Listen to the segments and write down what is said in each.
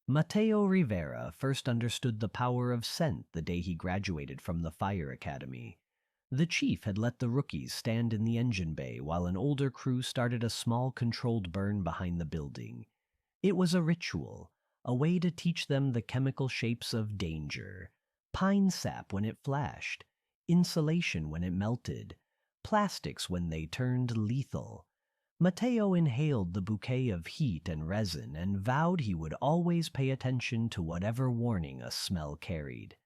Mateo Rivera first understood the power of scent the day he graduated from the fire academy. The chief had let the rookies stand in the engine bay while an older crew started a small controlled burn behind the building. It was a ritual, a way to teach them the chemical shapes of danger. Pine sap when it flashed, insulation when it melted, plastics when they turned lethal. Mateo inhaled the bouquet of heat and resin and vowed he would always pay attention to whatever warning a smell carried.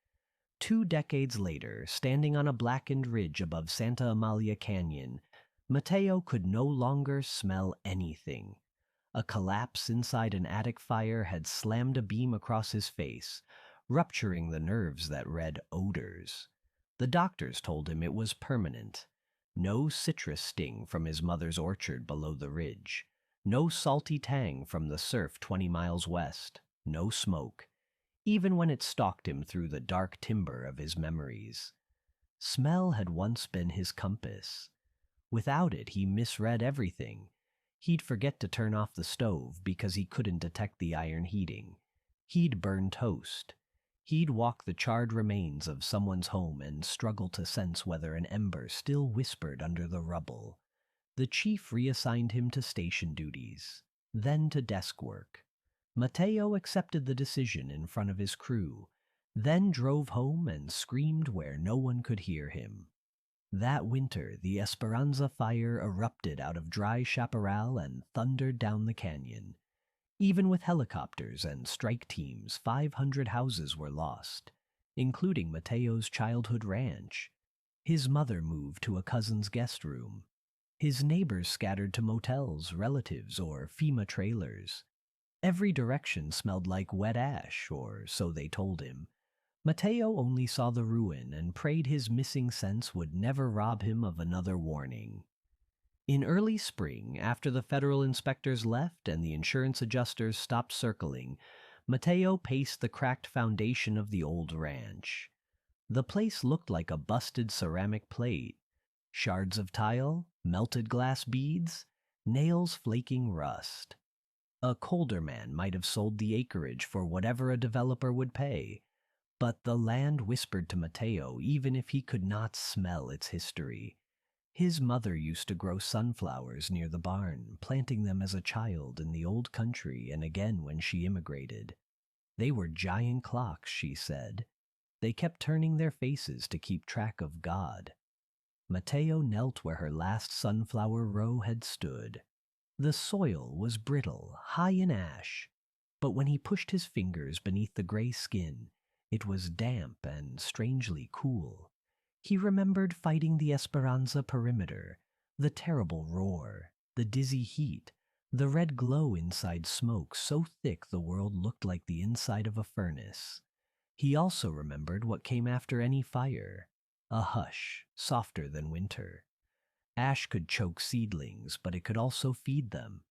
2 decades later, standing on a blackened ridge above Santa Amalia Canyon, Mateo could no longer smell anything. A collapse inside an attic fire had slammed a beam across his face, rupturing the nerves that read odors. The doctors told him it was permanent. No citrus sting from his mother's orchard below the ridge. No salty tang from the surf 20 miles west. No smoke, even when it stalked him through the dark timber of his memories. Smell had once been his compass. Without it, he misread everything. He'd forget to turn off the stove because he couldn't detect the iron heating. He'd burn toast. He'd walk the charred remains of someone's home and struggle to sense whether an ember still whispered under the rubble. The chief reassigned him to station duties, then to desk work. Mateo accepted the decision in front of his crew, then drove home and screamed where no one could hear him. That winter, the Esperanza fire erupted out of dry chaparral and thundered down the canyon. Even with helicopters and strike teams, 500 houses were lost, including Mateo's childhood ranch. His mother moved to a cousin's guest room. His neighbors scattered to motels, relatives, or FEMA trailers. Every direction smelled like wet ash, or so they told him. Mateo only saw the ruin and prayed his missing sense would never rob him of another warning. In early spring, after the federal inspectors left and the insurance adjusters stopped circling, Mateo paced the cracked foundation of the old ranch. The place looked like a busted ceramic plate. Shards of tile, melted glass beads, nails flaking rust. A colder man might have sold the acreage for whatever a developer would pay, but the land whispered to Mateo even if he could not smell its history. His mother used to grow sunflowers near the barn, planting them as a child in the old country and again when she immigrated. They were giant clocks, she said. They kept turning their faces to keep track of God. Mateo knelt where her last sunflower row had stood. The soil was brittle, high in ash, but when he pushed his fingers beneath the gray skin, it was damp and strangely cool. He remembered fighting the Esperanza perimeter, the terrible roar, the dizzy heat, the red glow inside smoke so thick the world looked like the inside of a furnace. He also remembered what came after any fire, a hush, softer than winter. Ash could choke seedlings, but it could also feed them.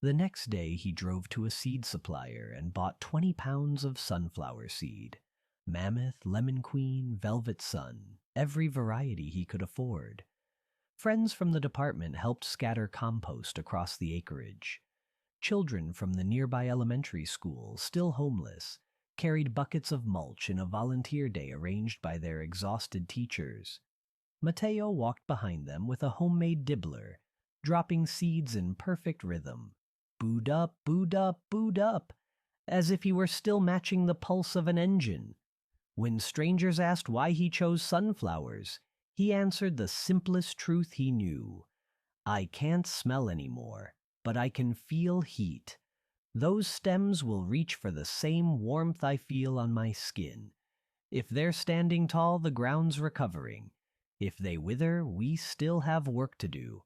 The next day he drove to a seed supplier and bought 20 pounds of sunflower seed. Mammoth, Lemon Queen, Velvet Sun, every variety he could afford. Friends from the department helped scatter compost across the acreage. Children from the nearby elementary school, still homeless, carried buckets of mulch in a volunteer day arranged by their exhausted teachers. Mateo walked behind them with a homemade dibbler, dropping seeds in perfect rhythm. Booed up, booed up, booed up, as if he were still matching the pulse of an engine. When strangers asked why he chose sunflowers, he answered the simplest truth he knew. I can't smell anymore, but I can feel heat. Those stems will reach for the same warmth I feel on my skin. If they're standing tall, the ground's recovering. If they wither, we still have work to do.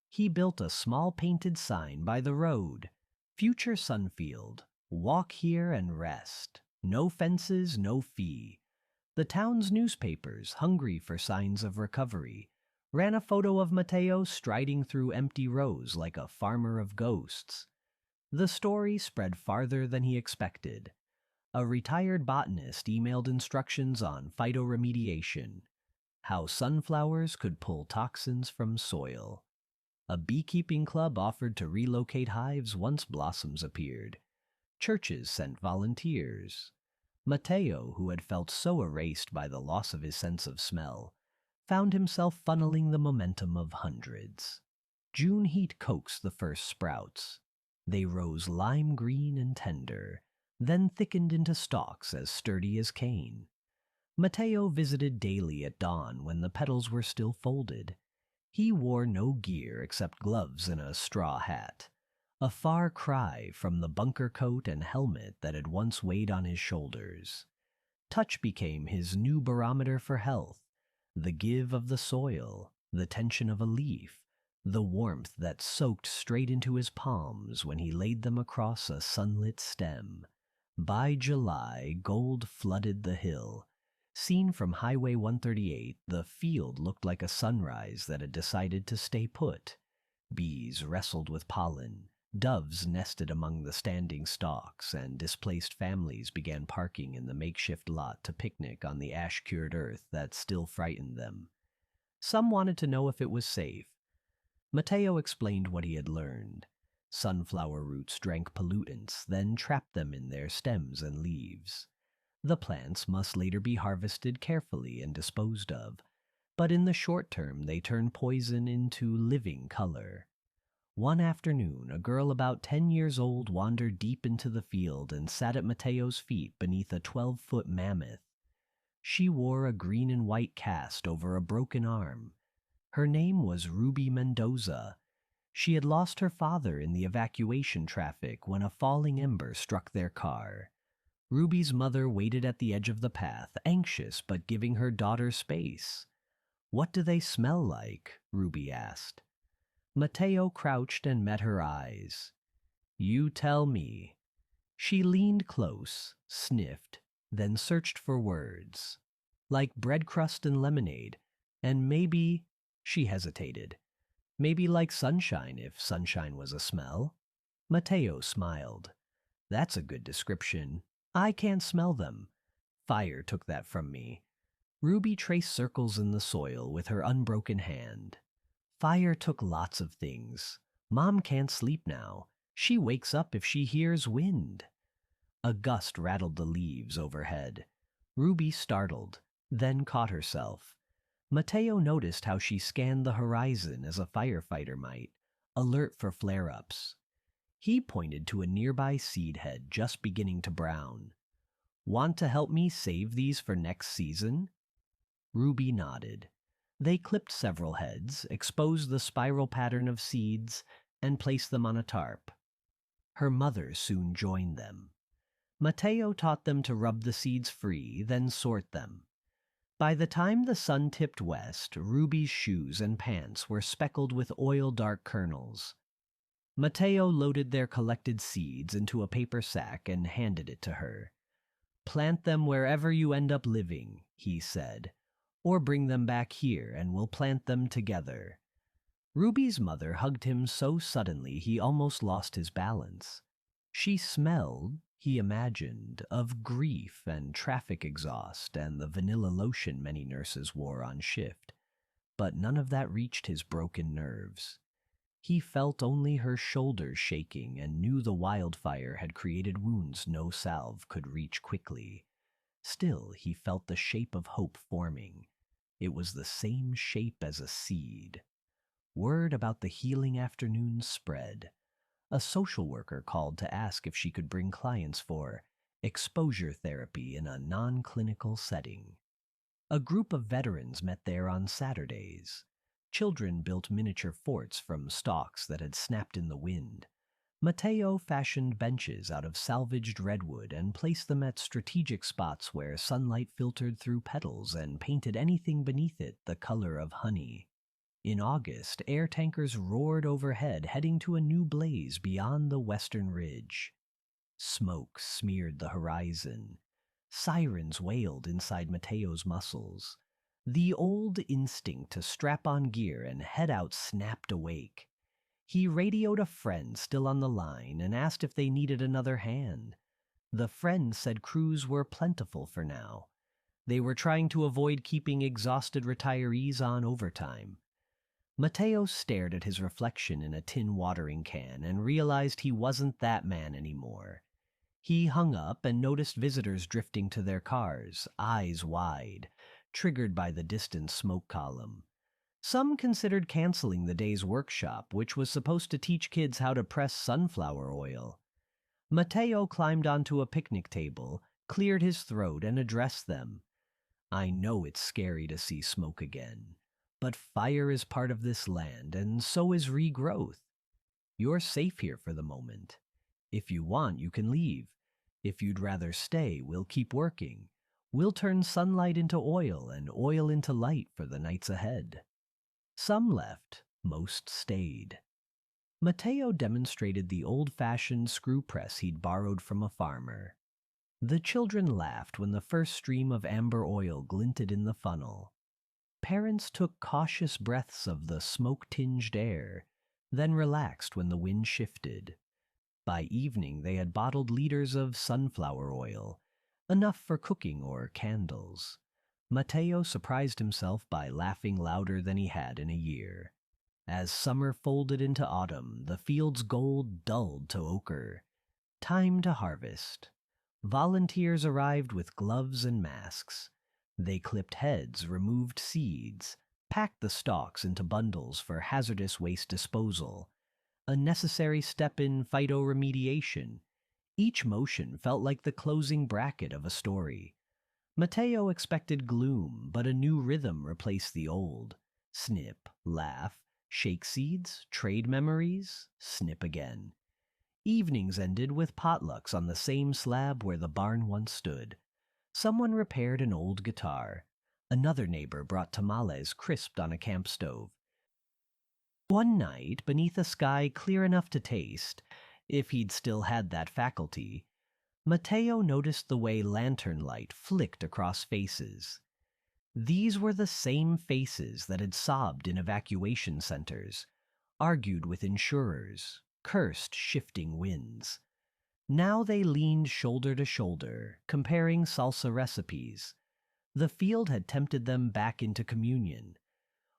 He built a small painted sign by the road. Future Sunfield. Walk here and rest. No fences, no fee. The town's newspapers, hungry for signs of recovery, ran a photo of Mateo striding through empty rows like a farmer of ghosts. The story spread farther than he expected. A retired botanist emailed instructions on phytoremediation, how sunflowers could pull toxins from soil. A beekeeping club offered to relocate hives once blossoms appeared. Churches sent volunteers. Mateo, who had felt so erased by the loss of his sense of smell, found himself funneling the momentum of hundreds. June heat coaxed the first sprouts. They rose lime green and tender, then thickened into stalks as sturdy as cane. Mateo visited daily at dawn when the petals were still folded. He wore no gear except gloves and a straw hat, a far cry from the bunker coat and helmet that had once weighed on his shoulders. Touch became his new barometer for health, the give of the soil, the tension of a leaf, the warmth that soaked straight into his palms when he laid them across a sunlit stem. By July, gold flooded the hill. Seen from Highway 138, the field looked like a sunrise that had decided to stay put. Bees wrestled with pollen, doves nested among the standing stalks, and displaced families began parking in the makeshift lot to picnic on the ash-cured earth that still frightened them. Some wanted to know if it was safe. Mateo explained what he had learned. Sunflower roots drank pollutants, then trapped them in their stems and leaves. The plants must later be harvested carefully and disposed of, but in the short term they turn poison into living color. One afternoon, a girl about 10 years old wandered deep into the field and sat at Mateo's feet beneath a 12-foot mammoth. She wore a green and white cast over a broken arm. Her name was Ruby Mendoza. She had lost her father in the evacuation traffic when a falling ember struck their car. Ruby's mother waited at the edge of the path, anxious but giving her daughter space. "What do they smell like?" Ruby asked. Mateo crouched and met her eyes. "You tell me." She leaned close, sniffed, then searched for words. "Like bread crust and lemonade, and maybe," she hesitated, "maybe like sunshine if sunshine was a smell." Mateo smiled. "That's a good description. I can't smell them. Fire took that from me." Ruby traced circles in the soil with her unbroken hand. "Fire took lots of things. Mom can't sleep now. She wakes up if she hears wind." A gust rattled the leaves overhead. Ruby startled, then caught herself. Mateo noticed how she scanned the horizon as a firefighter might, alert for flare-ups. He pointed to a nearby seed head just beginning to brown. "Want to help me save these for next season?" Ruby nodded. They clipped several heads, exposed the spiral pattern of seeds, and placed them on a tarp. Her mother soon joined them. Mateo taught them to rub the seeds free, then sort them. By the time the sun tipped west, Ruby's shoes and pants were speckled with oil-dark kernels. Mateo loaded their collected seeds into a paper sack and handed it to her. "Plant them wherever you end up living," he said, "or bring them back here and we'll plant them together." Ruby's mother hugged him so suddenly he almost lost his balance. She smelled, he imagined, of grief and traffic exhaust and the vanilla lotion many nurses wore on shift, but none of that reached his broken nerves. He felt only her shoulders shaking and knew the wildfire had created wounds no salve could reach quickly. Still, he felt the shape of hope forming. It was the same shape as a seed. Word about the healing afternoon spread. A social worker called to ask if she could bring clients for exposure therapy in a non-clinical setting. A group of veterans met there on Saturdays. Children built miniature forts from stalks that had snapped in the wind. Mateo fashioned benches out of salvaged redwood and placed them at strategic spots where sunlight filtered through petals and painted anything beneath it the color of honey. In August, air tankers roared overhead, heading to a new blaze beyond the western ridge. Smoke smeared the horizon. Sirens wailed inside Mateo's muscles. The old instinct to strap on gear and head out snapped awake. He radioed a friend still on the line and asked if they needed another hand. The friend said crews were plentiful for now. They were trying to avoid keeping exhausted retirees on overtime. Mateo stared at his reflection in a tin watering can and realized he wasn't that man anymore. He hung up and noticed visitors drifting to their cars, eyes wide, triggered by the distant smoke column. Some considered canceling the day's workshop, which was supposed to teach kids how to press sunflower oil. Mateo climbed onto a picnic table, cleared his throat, and addressed them. I know it's scary to see smoke again, but fire is part of this land, and so is regrowth. You're safe here for the moment. If you want, you can leave. If you'd rather stay, we'll keep working. We'll turn sunlight into oil and oil into light for the nights ahead. Some left, most stayed. Mateo demonstrated the old-fashioned screw press he'd borrowed from a farmer. The children laughed when the first stream of amber oil glinted in the funnel. Parents took cautious breaths of the smoke-tinged air, then relaxed when the wind shifted. By evening, they had bottled liters of sunflower oil, enough for cooking or candles. Mateo surprised himself by laughing louder than he had in a year. As summer folded into autumn, the field's gold dulled to ochre. Time to harvest. Volunteers arrived with gloves and masks. They clipped heads, removed seeds, packed the stalks into bundles for hazardous waste disposal, a necessary step in phytoremediation. Each motion felt like the closing bracket of a story. Mateo expected gloom, but a new rhythm replaced the old. Snip, laugh, shake seeds, trade memories, snip again. Evenings ended with potlucks on the same slab where the barn once stood. Someone repaired an old guitar. Another neighbor brought tamales crisped on a camp stove. One night, beneath a sky clear enough to taste, if he'd still had that faculty, Mateo noticed the way lantern light flicked across faces. These were the same faces that had sobbed in evacuation centers, argued with insurers, cursed shifting winds. Now they leaned shoulder to shoulder, comparing salsa recipes. The field had tempted them back into communion.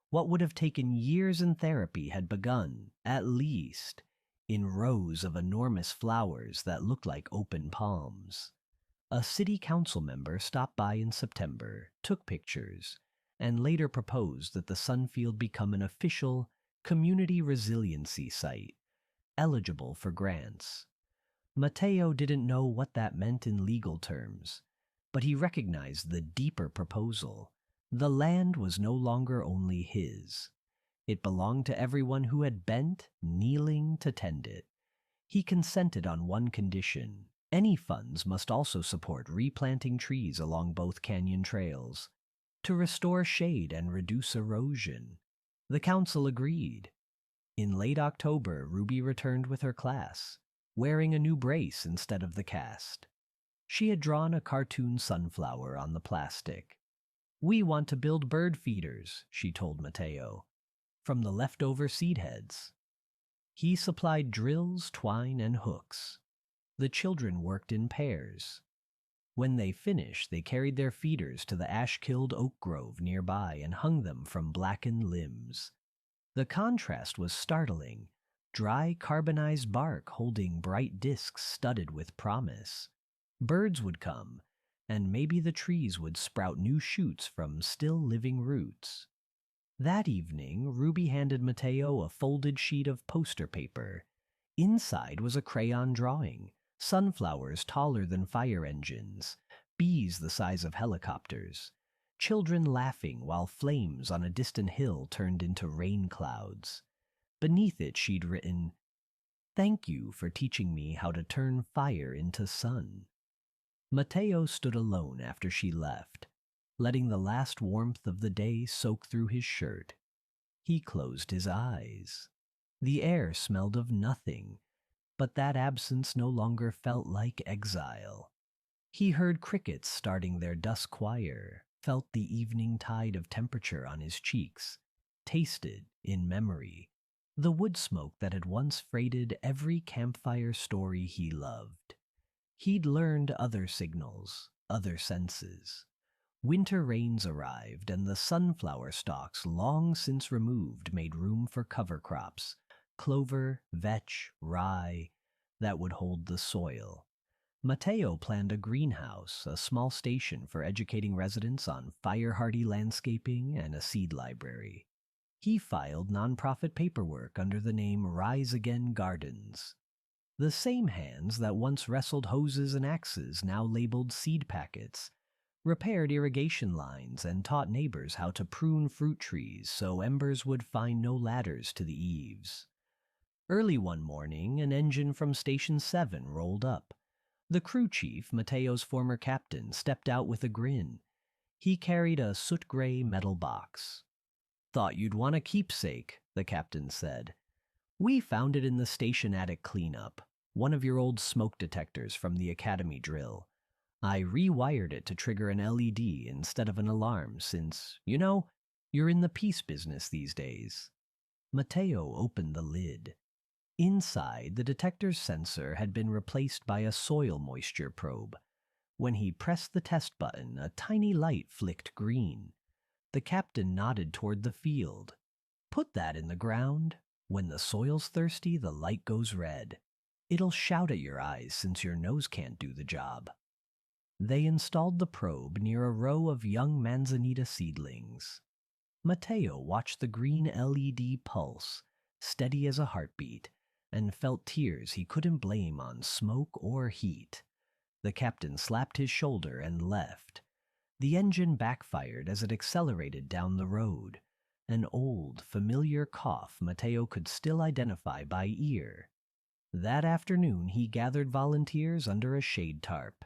What would have taken years in therapy had begun, at least, in rows of enormous flowers that looked like open palms. A city council member stopped by in September, took pictures, and later proposed that the Sunfield become an official community resiliency site, eligible for grants. Mateo didn't know what that meant in legal terms, but he recognized the deeper proposal. The land was no longer only his. It belonged to everyone who had bent, kneeling to tend it. He consented on one condition. Any funds must also support replanting trees along both canyon trails to restore shade and reduce erosion. The council agreed. In late October, Ruby returned with her class, wearing a new brace instead of the cast. She had drawn a cartoon sunflower on the plastic. "We want to build bird feeders," she told Mateo, "from the leftover seed heads." He supplied drills, twine, and hooks. The children worked in pairs. When they finished, they carried their feeders to the ash-killed oak grove nearby and hung them from blackened limbs. The contrast was startling. Dry, carbonized bark holding bright discs studded with promise. Birds would come, and maybe the trees would sprout new shoots from still living roots. That evening, Ruby handed Mateo a folded sheet of poster paper. Inside was a crayon drawing, sunflowers taller than fire engines, bees the size of helicopters, children laughing while flames on a distant hill turned into rain clouds. Beneath it she'd written, "Thank you for teaching me how to turn fire into sun." Mateo stood alone after she left, letting the last warmth of the day soak through his shirt. He closed his eyes. The air smelled of nothing, but that absence no longer felt like exile. He heard crickets starting their dusk choir, felt the evening tide of temperature on his cheeks, tasted, in memory, the wood smoke that had once freighted every campfire story he loved. He'd learned other signals, other senses. Winter rains arrived, and the sunflower stalks, long since removed, made room for cover crops, clover, vetch, rye, that would hold the soil. Mateo planned a greenhouse, a small station for educating residents on fire-hardy landscaping, and a seed library. He filed nonprofit paperwork under the name Rise Again Gardens. The same hands that once wrestled hoses and axes now labeled seed packets, repaired irrigation lines, and taught neighbors how to prune fruit trees so embers would find no ladders to the eaves. Early one morning, an engine from Station 7 rolled up. The crew chief, Mateo's former captain, stepped out with a grin. He carried a soot-gray metal box. "Thought you'd want a keepsake," the captain said. "We found it in the station attic cleanup, one of your old smoke detectors from the academy drill. I rewired it to trigger an LED instead of an alarm since, you're in the peace business these days." Mateo opened the lid. Inside, the detector's sensor had been replaced by a soil moisture probe. When he pressed the test button, a tiny light flicked green. The captain nodded toward the field. "Put that in the ground. When the soil's thirsty, the light goes red. It'll shout at your eyes since your nose can't do the job." They installed the probe near a row of young manzanita seedlings. Mateo watched the green LED pulse, steady as a heartbeat, and felt tears he couldn't blame on smoke or heat. The captain slapped his shoulder and left. The engine backfired as it accelerated down the road. An old, familiar cough Mateo could still identify by ear. That afternoon he gathered volunteers under a shade tarp.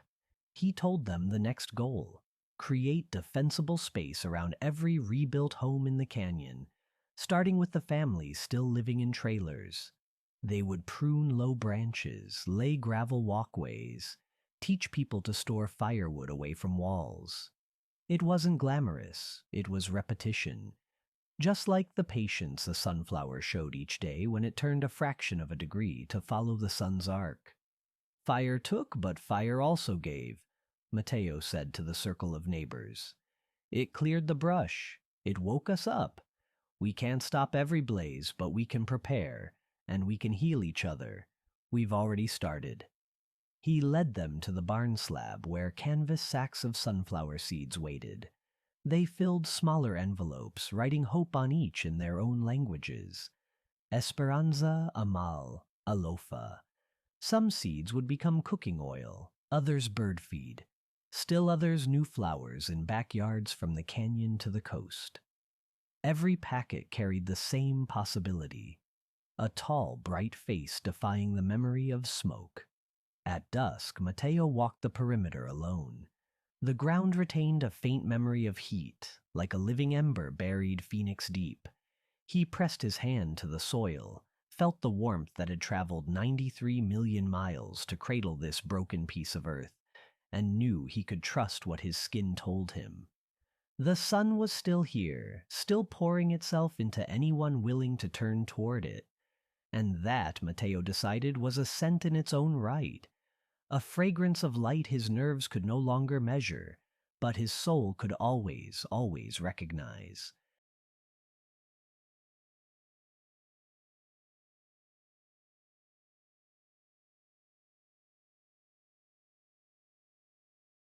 He told them the next goal: create defensible space around every rebuilt home in the canyon, starting with the families still living in trailers. They would prune low branches, lay gravel walkways, teach people to store firewood away from walls. It wasn't glamorous, it was repetition. Just like the patience a sunflower showed each day when it turned a fraction of a degree to follow the sun's arc. "Fire took, but fire also gave," Mateo said to the circle of neighbors. "It cleared the brush. It woke us up. We can't stop every blaze, but we can prepare, and we can heal each other. We've already started." He led them to the barn slab where canvas sacks of sunflower seeds waited. They filled smaller envelopes, writing hope on each in their own languages. Esperanza, Amal, Alofa. Some seeds would become cooking oil, others bird feed. Still others new flowers in backyards from the canyon to the coast. Every packet carried the same possibility: a tall, bright face defying the memory of smoke. At dusk, Mateo walked the perimeter alone. The ground retained a faint memory of heat, like a living ember buried phoenix deep. He pressed his hand to the soil, felt the warmth that had traveled 93 million miles to cradle this broken piece of earth, and knew he could trust what his skin told him. The sun was still here, still pouring itself into anyone willing to turn toward it. And that, Mateo decided, was a scent in its own right. A fragrance of light his nerves could no longer measure, but his soul could always, always recognize.